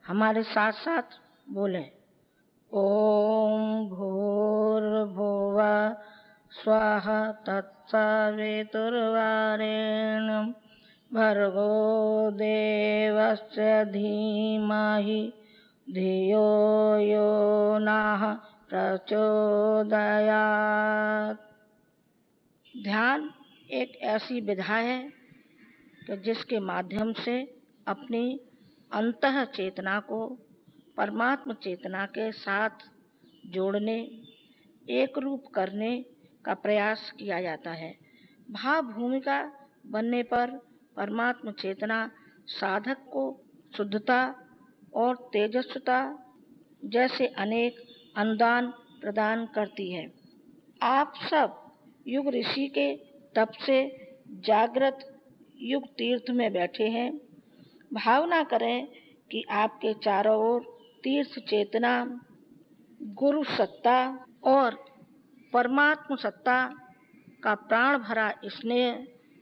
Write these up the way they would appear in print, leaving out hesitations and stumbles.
हमारे साथ साथ बोलें। ओम भूर्भुवः स्वाहा तत्सवितुर्वरेण्यं भर्गो देवस्य धीमहि धियो यो नः प्रचोदयात्। ध्यान एक ऐसी विधा है कि जिसके माध्यम से अपनी अंतः चेतना को परमात्म चेतना के साथ जोड़ने, एक रूप करने का प्रयास किया जाता है। भाव भूमिका बनने पर परमात्म चेतना साधक को शुद्धता और तेजस्विता जैसे अनेक अनुदान प्रदान करती है। आप सब युग ऋषि के तप से जागृत युग तीर्थ में बैठे हैं। भावना करें कि आपके चारों ओर तीर्थ चेतना, गुरु सत्ता और परमात्म सत्ता का प्राण भरा स्नेह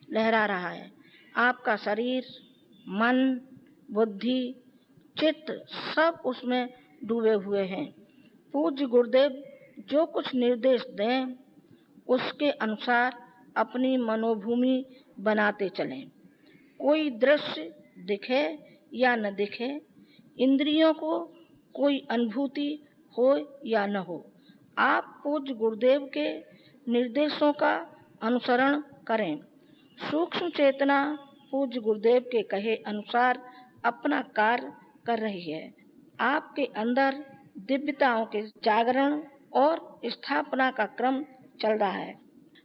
लहरा रहा है। आपका शरीर, मन, बुद्धि, चित्त सब उसमें डूबे हुए हैं। पूज्य गुरुदेव जो कुछ निर्देश दें उसके अनुसार अपनी मनोभूमि बनाते चलें। कोई दृश्य दिखे या न दिखे, इंद्रियों को कोई अनुभूति हो या न हो, आप पूज्य गुरुदेव के निर्देशों का अनुसरण करें। सूक्ष्म चेतना पूज्य गुरुदेव के कहे अनुसार अपना कार्य कर रही है। आपके अंदर दिव्यताओं के जागरण और स्थापना का क्रम चल रहा है।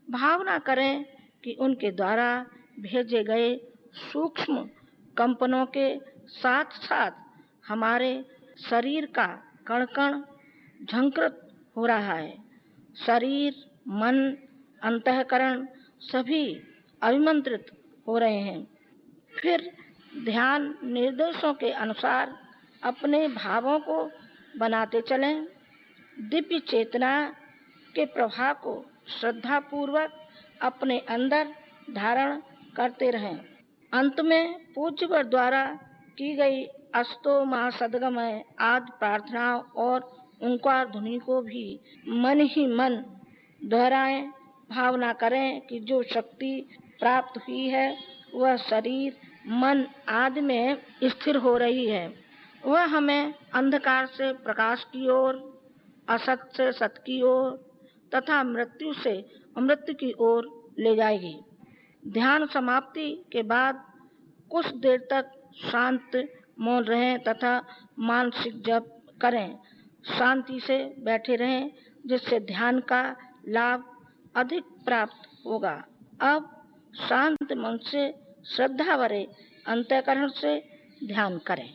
भावना करें कि उनके द्वारा भेजे गए सूक्ष्म कंपनों के साथ साथ हमारे शरीर का कण कण झंकृत हो रहा है। शरीर, मन, अंतःकरण सभी अभिमंत्रित हो रहे हैं। फिर ध्यान निर्देशों के अनुसार अपने भावों को बनाते चलें। दिव्य चेतना के प्रभाव को श्रद्धापूर्वक अपने अंदर धारण करते रहें। अंत में पूज्यवर द्वारा की गई अस्तो महासद्गमय आदि प्रार्थनाओं और ओंकार ध्वनि को भी मन ही मन दोहराएं। भावना करें कि जो शक्ति प्राप्त हुई है वह शरीर, मन आदि में स्थिर हो रही है। वह हमें अंधकार से प्रकाश की ओर, असत से सत की ओर तथा मृत्यु से अमृत की ओर ले जाएगी। ध्यान समाप्ति के बाद कुछ देर तक शांत मौन रहें तथा मानसिक जप करें। शांति से बैठे रहें, जिससे ध्यान का लाभ अधिक प्राप्त होगा। अब शांत मन से श्रद्धा भरे अंतःकरण से ध्यान करें।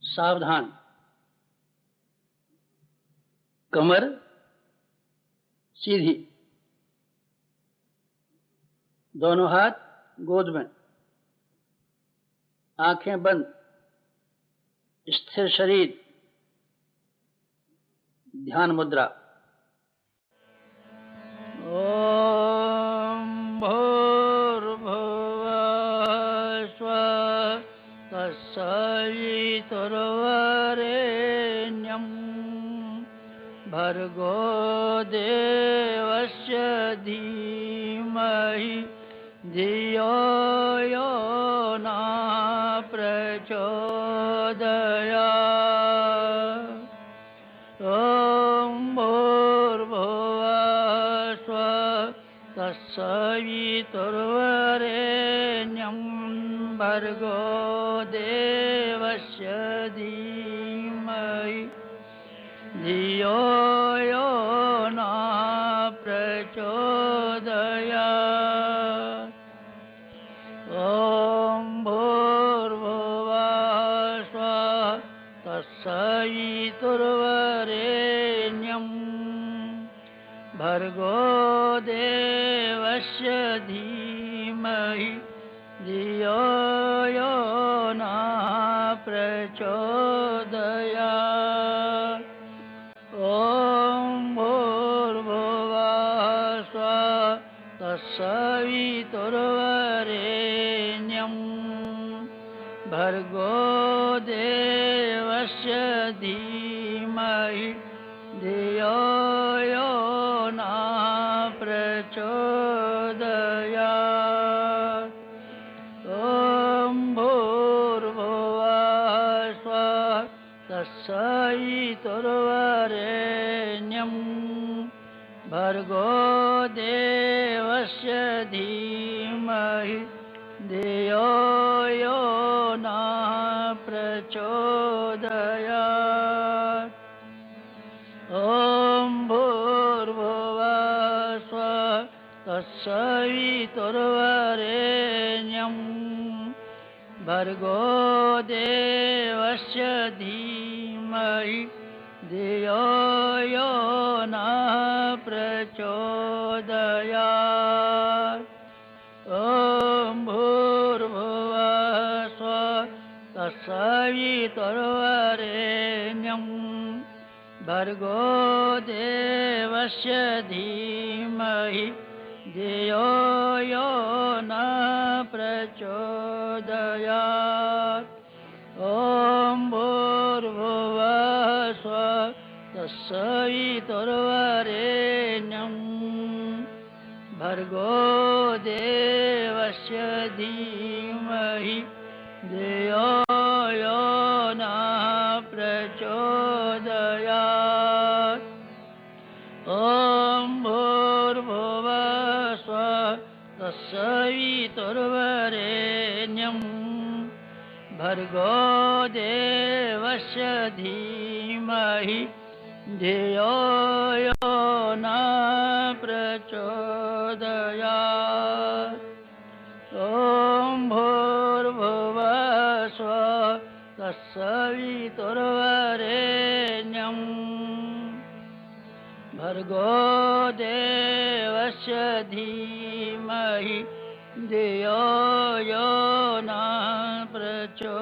सावधान। कमर सीधी, दोनों हाथ गोद में, आंखें बंद, स्थिर शरीर, ध्यान मुद्रा। ओम भूर्भुवः स्वः तत्सवितुर्वरेण्यं भर्गो देवस्य धीमहि धियो यो नः प्रचोदयात्। ओम भूर्भुवः स्वः तत्सवितुर्वरेण्यं भर्गो देवस्य धीमहि धियो यो नः प्रचोदयात्। ओम भूर्भुवः स्वः तत्सवितुर्वरेण्यं भर्गो देवस्य धीमहि धियो यो नः प्रचोदयात्। ओम भूर्भुवः स्वः तत्सवितुर्वरेण्यं भर्गो देवस्य धीमहि धियो यो न प्रचोदयात्। ॐ भूर्भुवः स्वः तत्सवितुर्वरेण्यं भर्गो देवस्य धीमहि धियो यो न प्रचोदयात्। ॐ भूर्भुवः स्वः तत्सवितुर्वरेण्यं भर्गो देवस्य धीमहि धियो यो न प्रचोदयात्। ॐ भूर्भुवः स्वः तत्सवितुर्वरेण्यं भर्गो देवस्य धीमहि धियो यो न प्रचोदयात्। ॐ भूर्भुवः स्वः तत्सवितुर्वरेण्यं भर्गो देवस्य धीमहि धियो यो न प्रचोदयात्। ॐ भूर्भुवः स्वः तत्सवितुर्वरेण्यं भर्गो देवस्य धीमहि धियो यो न प्रचोदयात्। ॐ भूर्भुवः स्वः तत्सवितुर्वरेण्यं भर्गो देवस्य धीमहि धियो यो न प्रचोदयात्।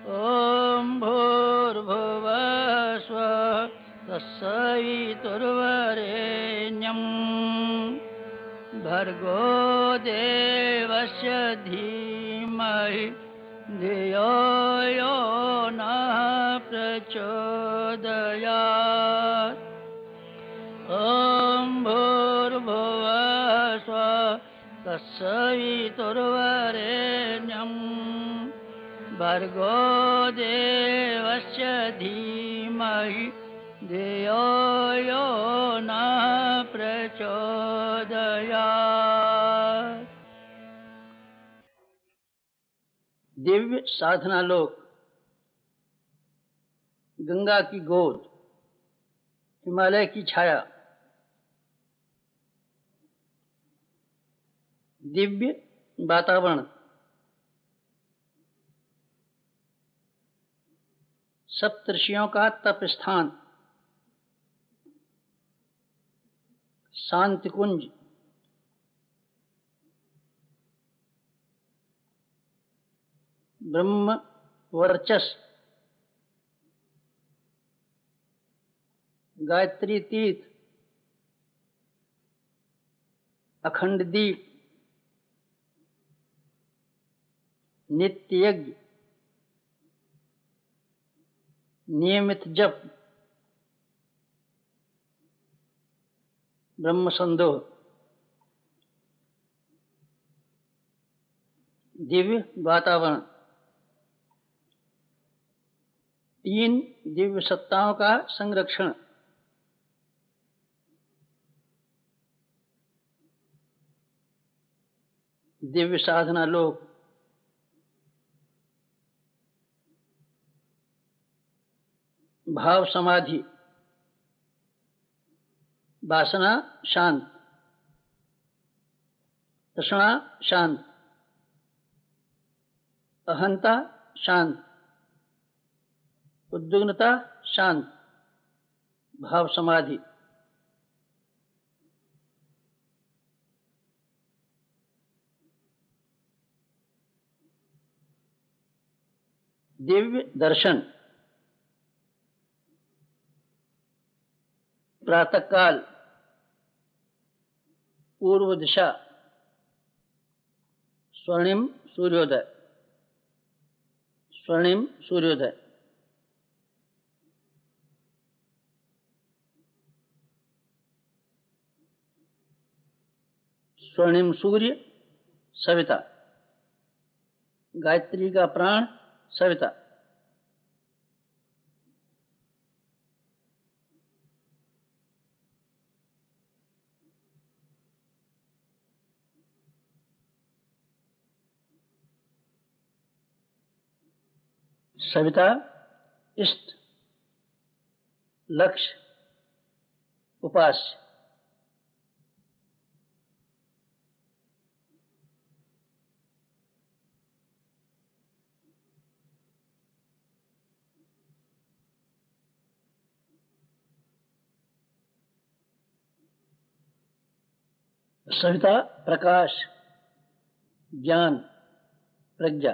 ॐ भूर्भुवः स्वः तत्सवितुर्वरेण्यं भर्गो देवस्य धीमहि धियो यो न प्रचोदयात्। ॐ भूर्भुवः स्वः तत्सवितुर्वरेण्यं भर्गो देवस्य धीमहि धियो यो न प्रचोदयात्। दिव्य साधना लोक, गंगा की गोद, हिमालय की छाया, दिव्य वातावरण, सप्तऋषियों का तप स्थान, शांति कुंज, ब्रह्म वर्चस, गायत्री तीर्थ, अखंड दीप, नित्य यज्ञ, नियमित जप, ब्रह्म संदोह, दिव्य वातावरण, तीन दिव्य सत्ताओं का संरक्षण, दिव्य साधना लोक, भाव समाधि, वासना शांत, तृष्णा शांत, अहंता शांत, उद्विग्नता शांत, भाव समाधि। दिव्य दर्शन, प्रातःकाल, पूर्व दिशा, स्वर्णिम सूर्योदय, स्वर्णिम सूर्योदय। स्वर्णिम सूर्य सविता, गायत्री का प्राण सविता। सविता इष्ट, लक्ष्य, उपास्य। सविता प्रकाश, ज्ञान, प्रज्ञा।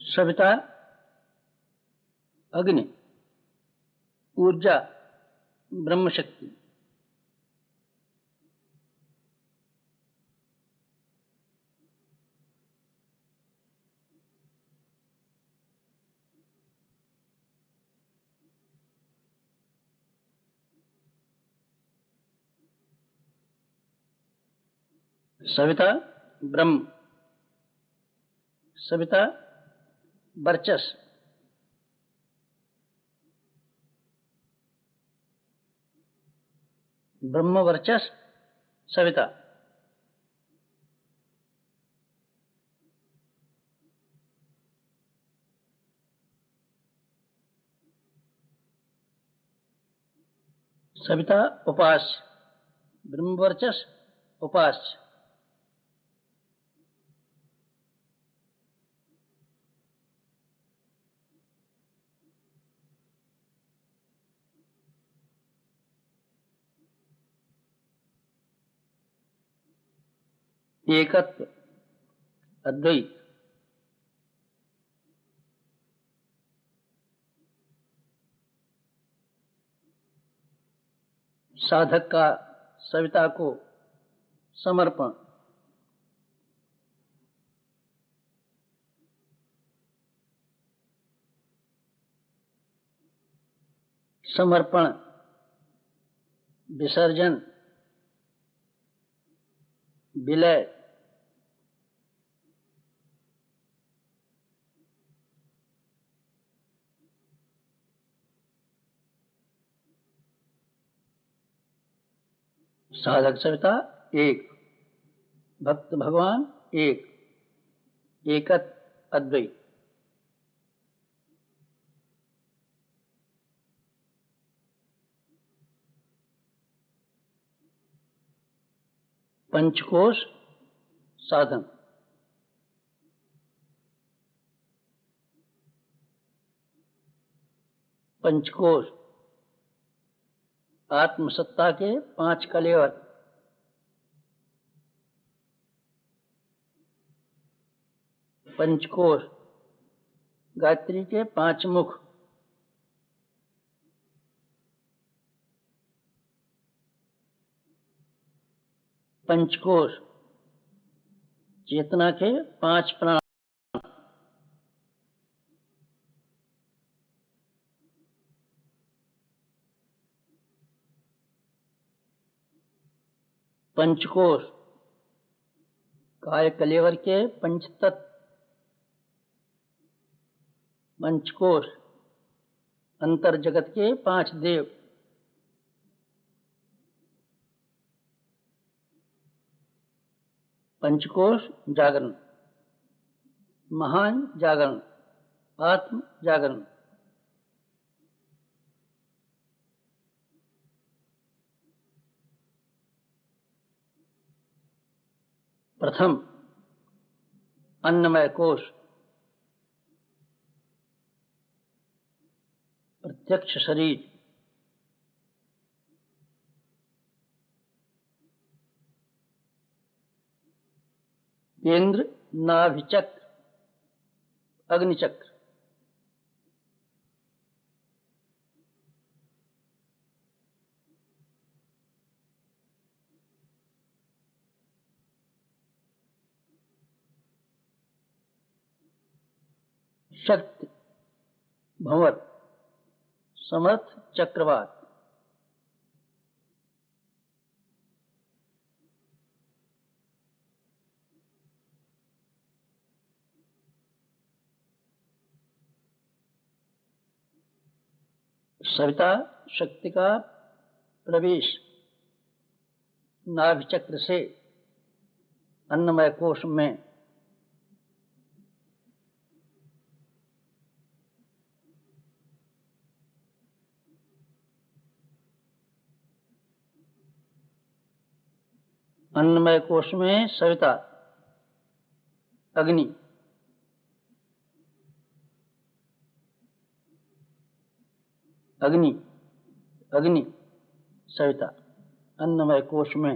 सविता अग्नि, ऊर्जा, ब्रह्म शक्ति। सविता ब्रह्म, सविता वर्चस्व, ब्रह्म वर्चस्व सविता। सविता उपास्य, ब्रह्म वर्चस्व उपास्य। एकत्व, अद्वैत। साधक का सविता को समर्पण। समर्पण, विसर्जन, विलय। साधक सविता एक, भक्त भगवान एक, एकत्व अद्वैत। पंचकोश साधन। पंचकोश आत्मसत्ता के 5 कलेवर। पंचकोश गायत्री के 5 मुख। पंचकोश चेतना के 5 प्राण। पंचकोश काय कलेवर के 5 तत्व। पंचकोश अंतर जगत के 5 देव। पंचकोश जागरण, महान जागरण, आत्म जागरण। प्रथम अन्नमय कोश, प्रत्यक्ष शरीर। केंद्र नाभिचक्र, अग्निचक्र। शक्ति, भंवर, समर्थ, चक्रवात। सविता शक्ति का प्रवेश नाभि चक्र से अन्नमय कोश में अन्नमय कोश में सविता अग्नि, अग्नि, अग्नि, सविता अन्नमय कोश में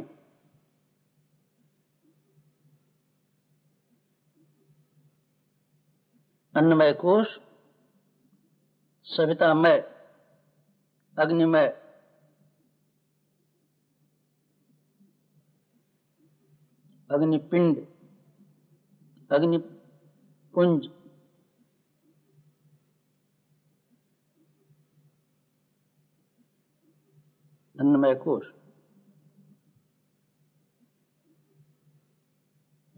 अन्नमय कोश सवितामय, अग्निमय, अग्निपिंड, अग्निपुंज, अन्नमय कोश।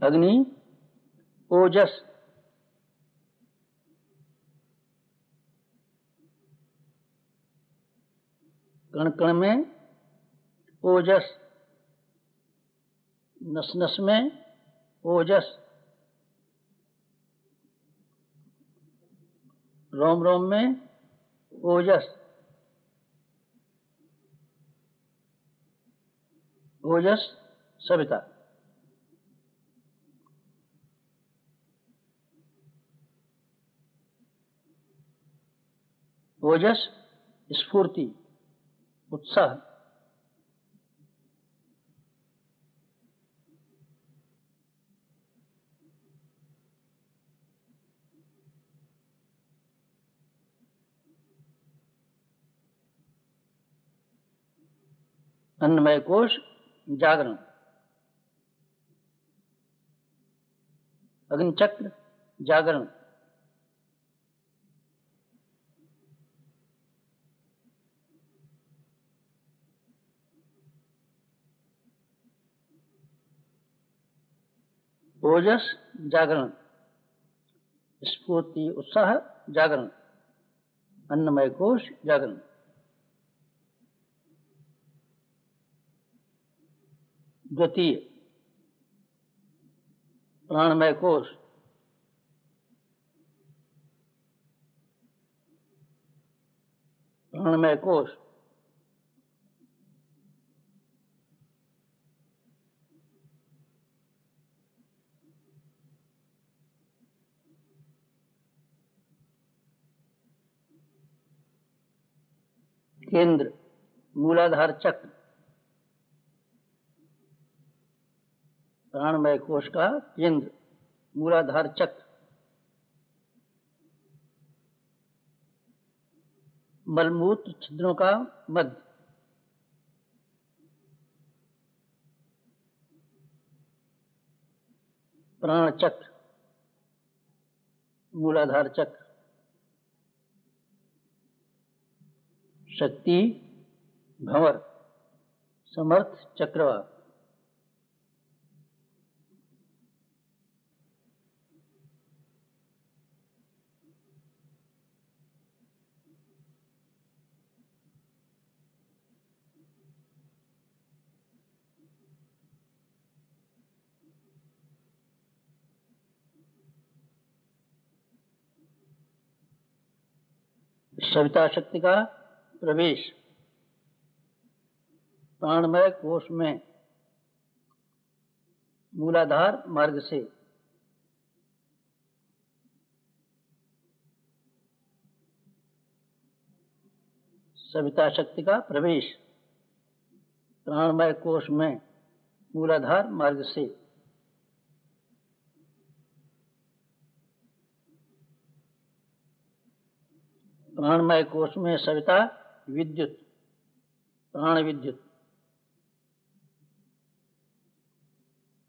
अग्नि ओजस, कण कण में ओजस, नस नस में ओजस, रोम रोम में ओजस, ओजस सविता। ओजस स्फूर्ति, उत्साह। अन्नमय कोश जागरण, अग्निचक्र जागरण, ओजस जागरण, स्फूर्ति उत्साह जागरण, अन्नमय कोश जागरण। द्वितीय प्राणमय कोश, प्राणमय कोश, केंद्र मूलाधार चक्र, प्राणमय कोश का केंद्र मूलाधार चक्र, मलमूत्र छिद्रों का मध्य, प्राण चक्र मूलाधार चक्र, शक्ति भंवर, समर्थ चक्रवात। सविता शक्ति का प्रवेश प्राणमय कोश में मूलाधार मार्ग से सविता शक्ति का प्रवेश प्राणमय कोश में मूलाधार मार्ग से प्राणमय कोश में सविता विद्युत, प्राण विद्युत,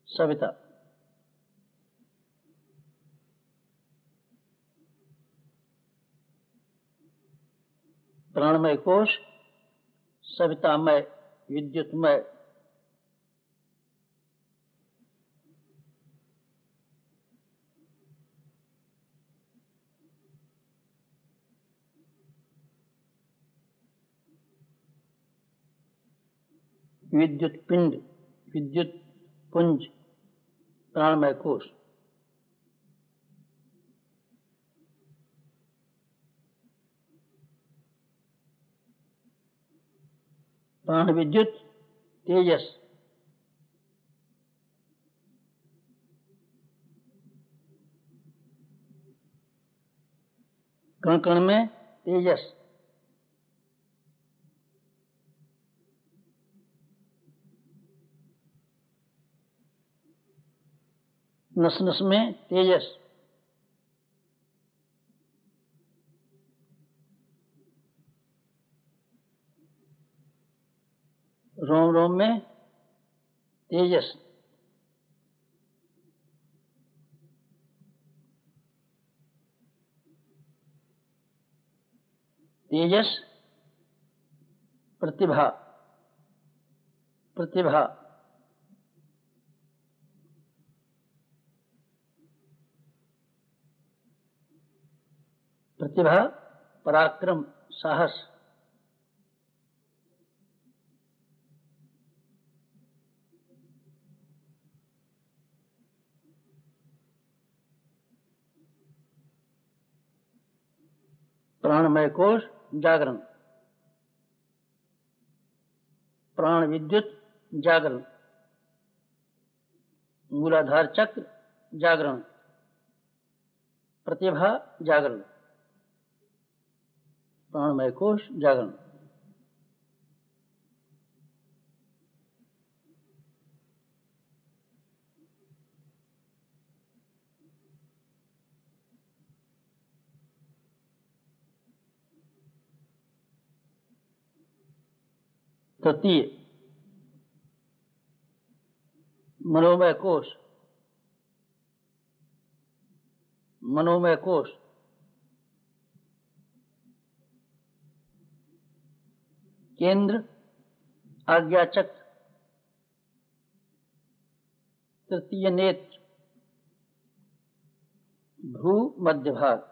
सविता। प्राणमय कोश, सवितामय, विद्युतमय, विद्युत पिंड, विद्युत पुंज, प्राणमय कोश। प्राण विद्युत तेजस, कण कण में तेजस, नस नस में तेजस, रोम रोम में तेजस, तेजस प्रतिभा, प्रतिभा प्रतिभा, पराक्रम, साहस, प्राणमय कोश जागरण, प्राण विद्युत जागरण, मूलाधार चक्र जागरण, प्रतिभा जागरण, प्राणमय कोश जागरण। तृतीय मनोमय कोश, मनोमय कोश, केंद्र आज्ञा चक्र, तृतीय नेत्र, भ्रू मध्य भाग,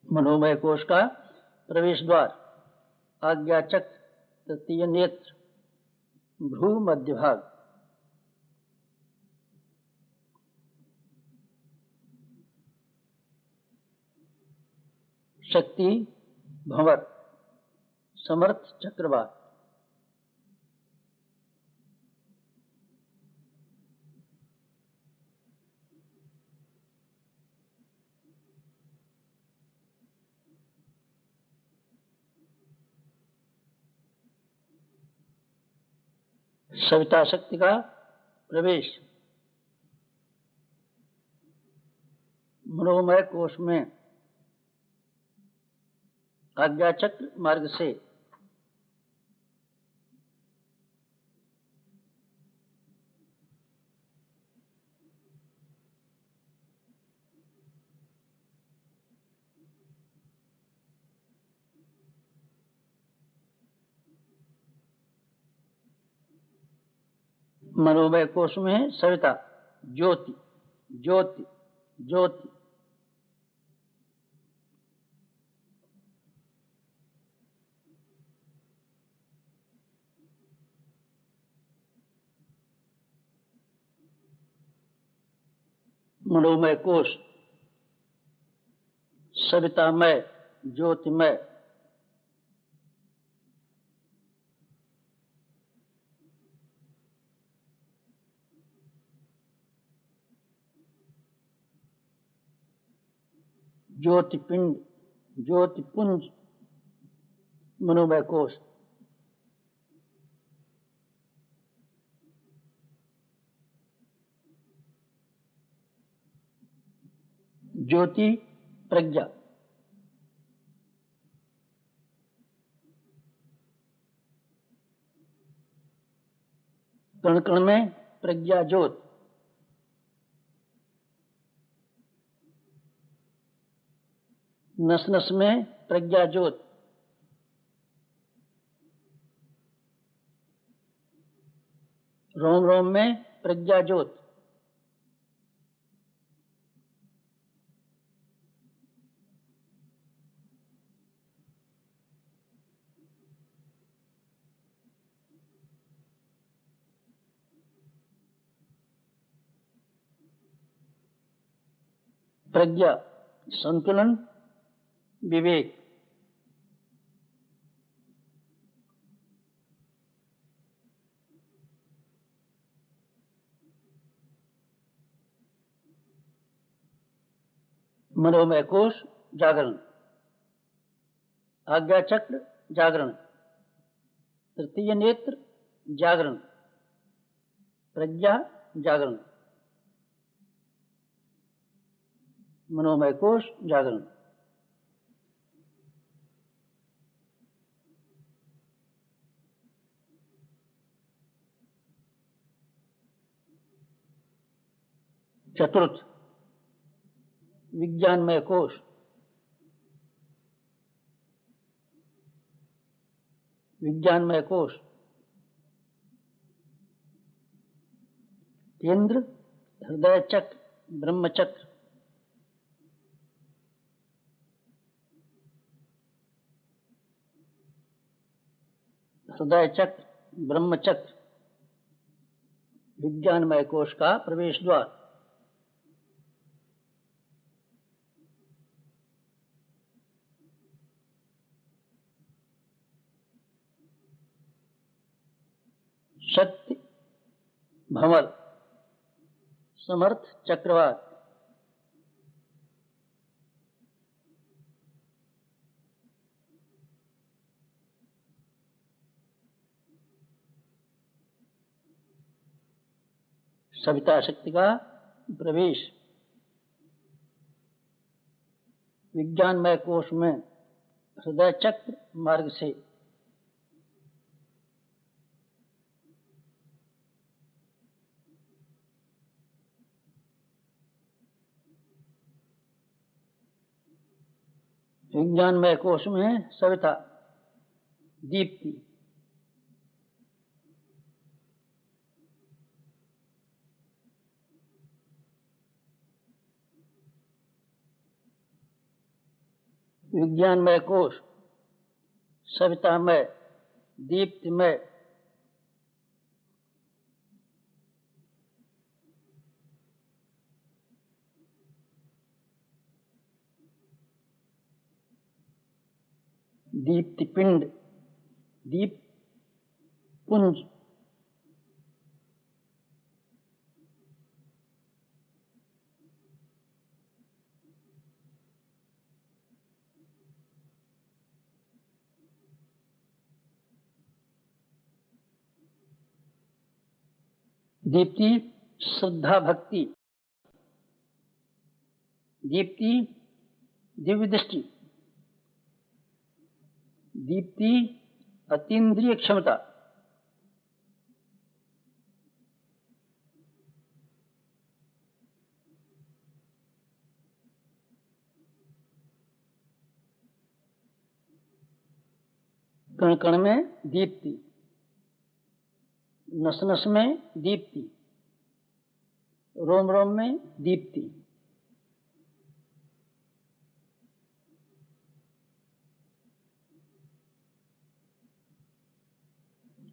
मनोमय कोश का प्रवेश द्वार, आज्ञा चक्र, तृतीय नेत्र, भ्रू मध्य भाग, शक्ति भंवर, समर्थ चक्रवात, सविता शक्ति का प्रवेश मनोमय कोश में, आज्ञा चक्र मार्ग से, मनोमय कोश में सविता, ज्योति, ज्योति, ज्योति, मनोमय कोश सवितामय, ज्योतिमय, ज्योतिपिंड, ज्योतिपुंज, मनोमय कोश, ज्योति प्रज्ञा, कण कण में प्रज्ञा ज्योत, नस नस में प्रज्ञा ज्योत, रोम रोम में प्रज्ञा ज्योत, प्रज्ञा संतुलन विवेक, मनोमय कोश जागरण, आज्ञा चक्र जागरण, तृतीय नेत्र जागरण, प्रज्ञा जागरण, मनोमय कोश जागरण। चतुर्थ विज्ञानमय कोश, विज्ञानमय कोश, केंद्र हृदय चक्र ब्रह्म चक्र, हृदय चक्र ब्रह्म चक्र, विज्ञानमय कोश का प्रवेश द्वार। शक्ति भंवर, समर्थ चक्रवात, सविता शक्ति का प्रवेश। विज्ञानमय कोश में हृदय चक्र मार्ग से विज्ञानमय कोश में सविता दीप्ति, विज्ञानमय कोश सवितामय दीप्तिमय, दीप्ति पिंड, दीप पुंज, दीप्ति श्रद्धा भक्ति, दीप्ति दिव्य दृष्टि, दीप्ति अतीन्द्रिय क्षमता, कण कण में दीप्ति, नस नस में दीप्ति, रोम रोम में दीप्ति,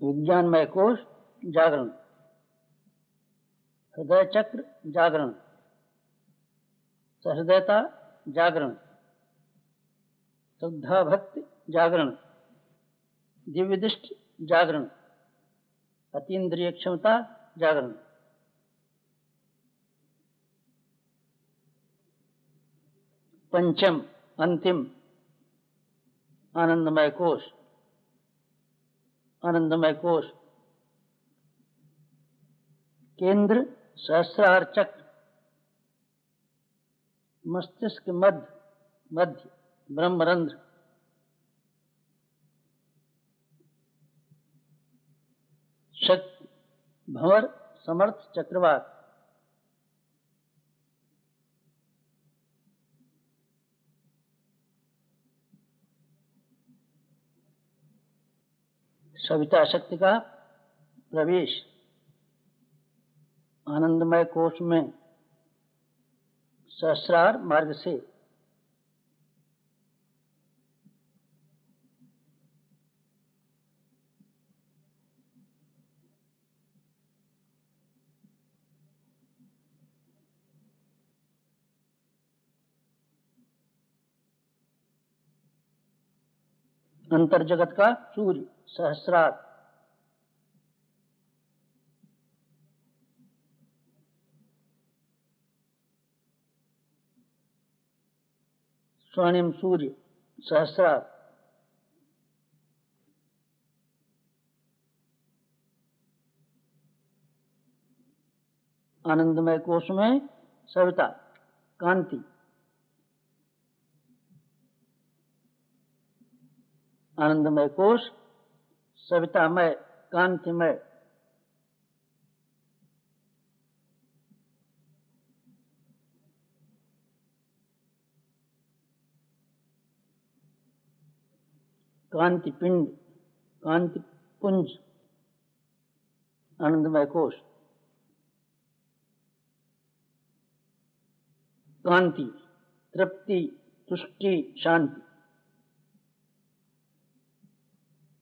विज्ञानमय कोश जागरण, हृदय चक्र जागरण, सहृदयता जागरण, श्रद्धा भक्ति जागरण, दिव्य दृष्टि जागरण, अतीन्द्रिय क्षमता जागरण। पंचम अंतिम आनंदमय कोश, आनंदमय कोश केंद्र सहस्रार चक्र, मस्तिष्क मध्य ब्रह्मरंध्र, शक्ति भंवर समर्थ चक्रवात। सविता शक्ति का प्रवेश आनंदमय कोश में सहस्रार मार्ग से। अंतर्जगत का सूर्य सहस्रार। स्वर्णिम सूर्य सहस्रार। आनंदमय कोश में सविता कांति। आनंदमय कोश सवितामय कांतिमय। कांति पिंड कांति पुंज आनंदमय कोश। कांति तृप्ति तुष्टि शांति।